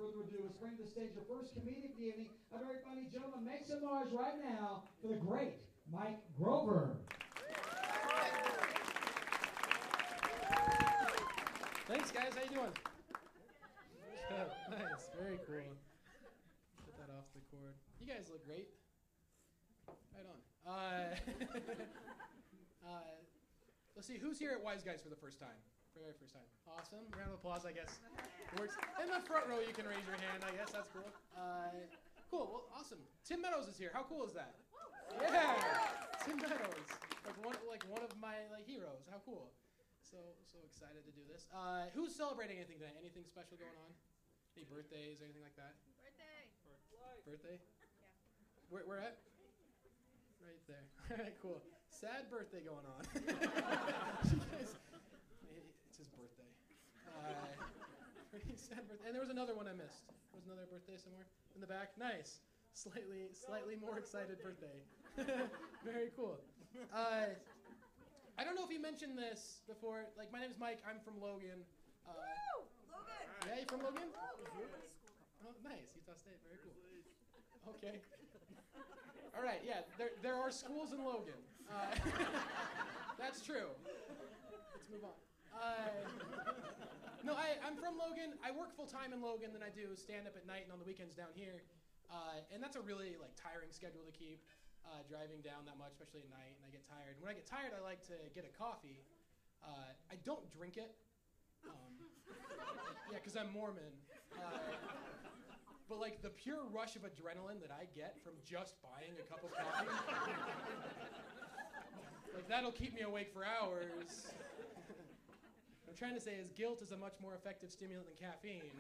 further ado, let's bring to the stage your first comedian of the evening, a very funny gentleman. Make some noise right now for the great Mike Grover. Thanks, guys. How you doing? Nice. Very cool. Put that off the cord. You guys look great. Right on. Let's see. Who's here at Wiseguys for the first time? For the very first time. Awesome. Round of applause, I guess. Works. In the front row, you can raise your hand. I guess that's cool. Cool. Well, awesome. Tim Meadows is here. How cool is that? Yeah. Tim Meadows. Like one of my heroes. How cool. So excited to do this. Who's celebrating anything today? Anything special going on? Any birthdays or anything like that? Birthday? Yeah. Where at? Right there. All right, cool. Sad birthday going on. It's his birthday. Pretty sad birthday. And there was another one I missed. There was another birthday somewhere in the back. Nice. Slightly more excited birthday. Very cool. I don't know if you mentioned this before. Like, my name's Mike. I'm from Logan. Logan! Yeah, you from Logan? Oh, nice. Utah State. Very cool. Okay. All right, yeah. There are schools in Logan. That's true. Let's move on. No, I'm from Logan. I work full-time in Logan, then I do stand-up at night and on the weekends down here. And that's a really tiring schedule to keep. Driving down that much, especially at night, and I get tired. And when I get tired, I like to get a coffee. I don't drink it. Yeah, because I'm Mormon. But the pure rush of adrenaline that I get from just buying a cup of coffee, that'll keep me awake for hours. What I'm trying to say is guilt is a much more effective stimulant than caffeine,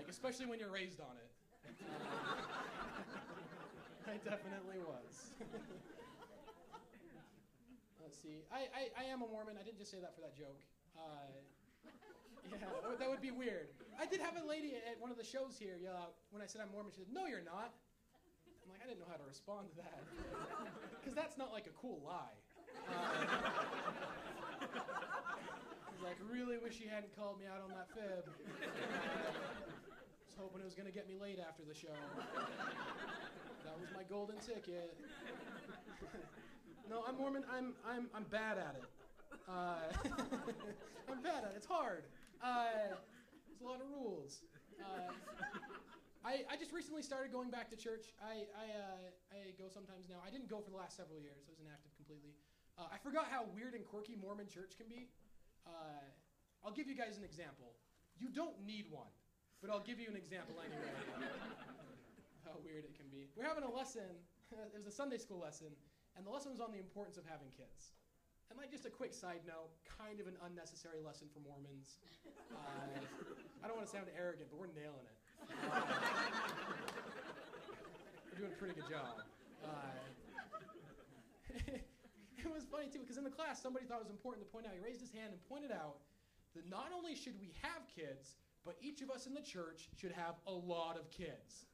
especially when you're raised on it. I definitely was. Let's see. I am a Mormon. I didn't just say that for that joke. Yeah, that would be weird. I did have a lady at one of the shows here yell out when I said I'm Mormon. She said, "No, you're not." I'm like, I didn't know how to respond to that. Because that's not a cool lie. I was like, really wish she hadn't called me out on that fib. I was hoping it was going to get me late after the show. That was my golden ticket. No, I'm Mormon. I'm bad at it. I'm bad at it. It's hard. There's a lot of rules. I just recently started going back to church. I go sometimes now. I didn't go for the last several years. I was inactive completely. I forgot how weird and quirky Mormon church can be. I'll give you guys an example. You don't need one, but I'll give you an example anyway. How weird it can be. We're having a lesson. It was a Sunday school lesson, and the lesson was on the importance of having kids. And just a quick side note, kind of an unnecessary lesson for Mormons. I don't want to sound arrogant, but we're nailing it. We're doing a pretty good job. It was funny, too, because in the class, somebody thought it was important to point out. He raised his hand and pointed out that not only should we have kids, but each of us in the church should have a lot of kids.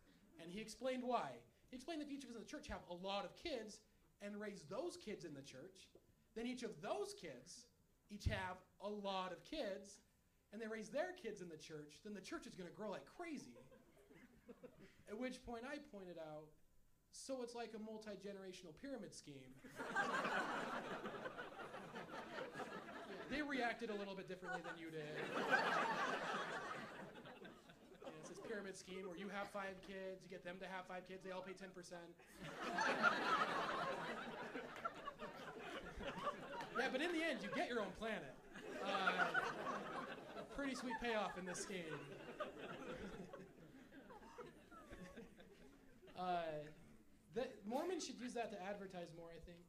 And he explained why. He explained that if each of us in the church have a lot of kids and raise those kids in the church, then each of those kids each have a lot of kids, and they raise their kids in the church, then the church is going to grow like crazy. At which point I pointed out, so it's like a multi-generational pyramid scheme. Yeah, they reacted a little bit differently than you did. It's this pyramid scheme where you have 5 kids, you get them to have 5 kids, they all pay 10%. Yeah, but in the end, you get your own planet. A pretty sweet payoff in this scheme. Mormons should use that to advertise more, I think.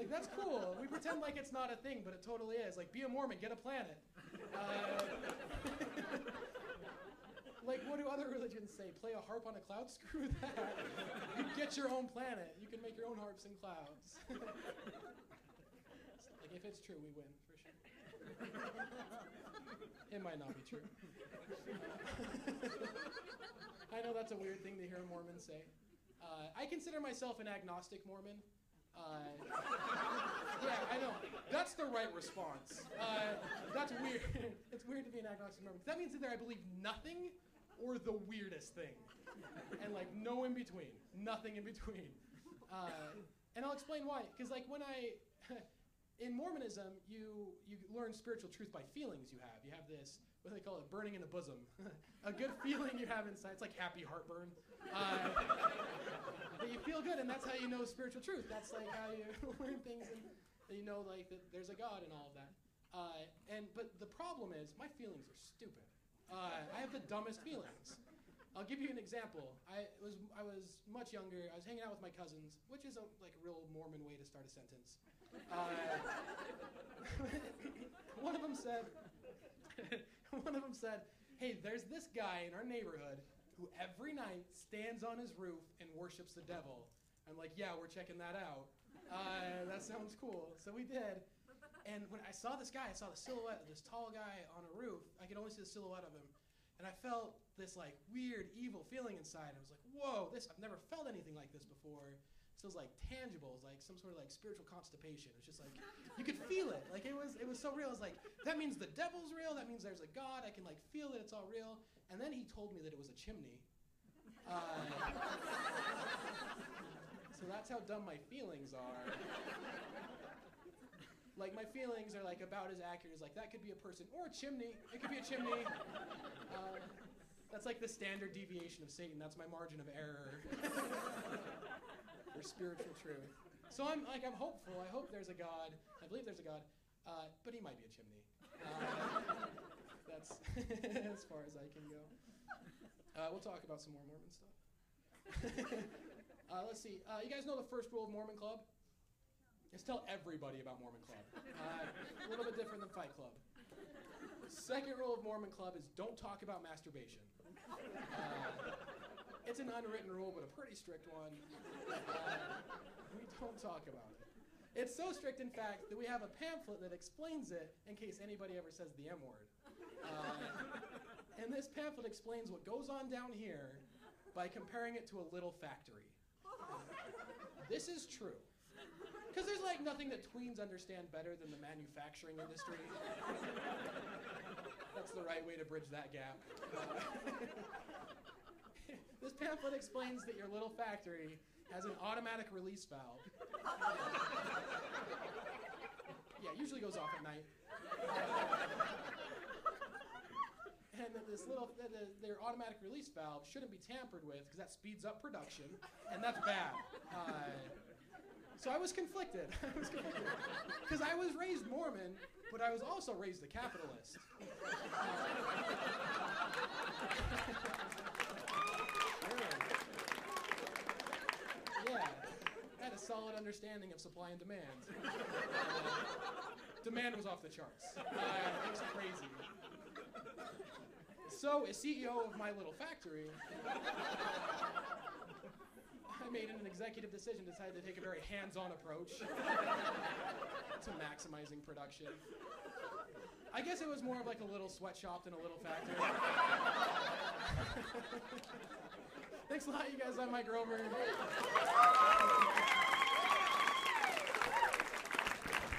That's cool. We pretend like it's not a thing, but it totally is. Be a Mormon, get a planet. What do other religions say? Play a harp on a cloud? Screw that. You get your own planet. You can make your own harps and clouds. If it's true, we win, for sure. It might not be true. I know that's a weird thing to hear a Mormon say. I consider myself an agnostic Mormon. Yeah, I know. That's the right response. That's weird. It's weird to be an agnostic Mormon. That means either I believe nothing or the weirdest thing. And like no in between, nothing in between. And I'll explain why. Because like in Mormonism, you learn spiritual truth by feelings you have. You have this, what they call it, burning in the bosom. A good feeling you have inside. It's like happy heartburn. That you feel good, and that's how you know spiritual truth. That's like how you learn things, and you know like that there's a God and all of that. But the problem is, my feelings are stupid. I have the dumbest feelings. I'll give you an example. I was much younger. I was hanging out with my cousins, which is like a real Mormon way to start a sentence. One of them said, "Hey, there's this guy in our neighborhood who every night stands on his roof and worships the devil." I'm like, "Yeah, we're checking that out. That sounds cool." So we did. And when I saw this guy, I saw the silhouette of this tall guy on a roof. I could only see the silhouette of him. And I felt this like weird, evil feeling inside. I was like, whoa, I've never felt anything like this before. This was like tangible. It was like some sort of like spiritual constipation. It was just like, you could feel it. Like it was so real. I was like, that means the devil's real. That means there's a God. I can like feel that it's all real. And then he told me that it was a chimney. So that's how dumb my feelings are. Like, my feelings are, like, about as accurate as, like, that could be a person or a chimney. It could be a chimney. That's, like, the standard deviation of Satan. That's my margin of error for spiritual truth. So I'm hopeful. I hope there's a God. I believe there's a God. But he might be a chimney. That's as far as I can go. We'll talk about some more Mormon stuff. Let's see. You guys know the first rule of Mormon Club? Is tell everybody about Mormon Club. A little bit different than Fight Club. Second rule of Mormon Club is don't talk about masturbation. It's an unwritten rule, but a pretty strict one. We don't talk about it. It's so strict, in fact, that we have a pamphlet that explains it in case anybody ever says the M word. And this pamphlet explains what goes on down here by comparing it to a little factory. This is true. Because there's like nothing that tweens understand better than the manufacturing industry. That's the right way to bridge that gap. This pamphlet explains that your little factory has an automatic release valve. Yeah, it usually goes off at night. And that their automatic release valve shouldn't be tampered with because that speeds up production, and that's bad. So I was conflicted. Because I was raised Mormon, but I was also raised a capitalist. Yeah, I had a solid understanding of supply and demand. Demand was off the charts. It was crazy. So, as CEO of my little factory, I made an executive decision, decided to take a very hands-on approach to maximizing production. I guess it was more of like a little sweatshop than a little factory. Thanks a lot, you guys. I'm Mike Grover.